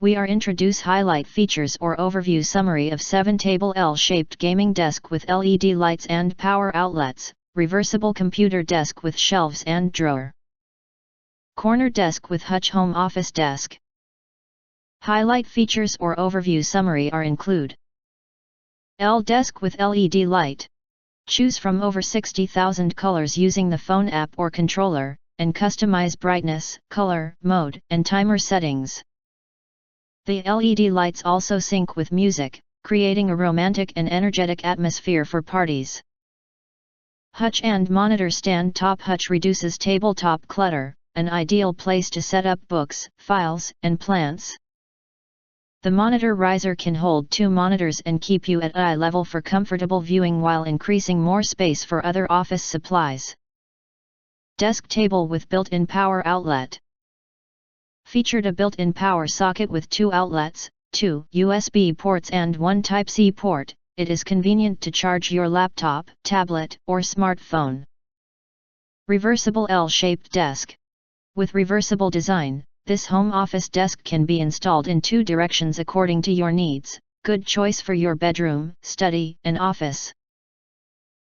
We are introduce highlight features or overview summary of Seventable L-shaped gaming desk with LED lights and power outlets, reversible computer desk with shelves and drawer. Corner desk with Hutch home office desk. Highlight features or overview summary are include L desk with LED light. Choose from over 60,000 colors using the phone app or controller, and customize brightness, color, mode, and timer settings. The LED lights also sync with music, creating a romantic and energetic atmosphere for parties. Hutch and monitor stand. Top Hutch reduces tabletop clutter, an ideal place to set up books, files, and plants. The monitor riser can hold 2 monitors and keep you at eye level for comfortable viewing while increasing more space for other office supplies. Desk table with built-in power outlet. Featured a built-in power socket with 2 outlets, 2 USB ports and 1 Type-C port. It is convenient to charge your laptop, tablet, or smartphone. Reversible L-shaped desk. With reversible design, this home office desk can be installed in 2 directions according to your needs. Good choice for your bedroom, study, and office.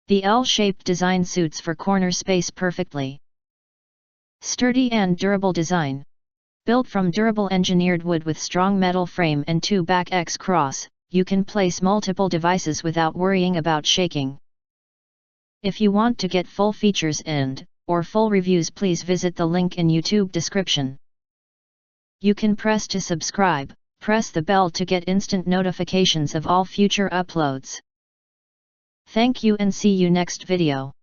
The L-shaped design suits for corner space perfectly. Sturdy and durable design. Built from durable engineered wood with strong metal frame and 2 back X-cross, you can place multiple devices without worrying about shaking. If you want to get full features or full reviews, please visit the link in YouTube description. You can press to subscribe, press the bell to get instant notifications of all future uploads. Thank you and see you next video.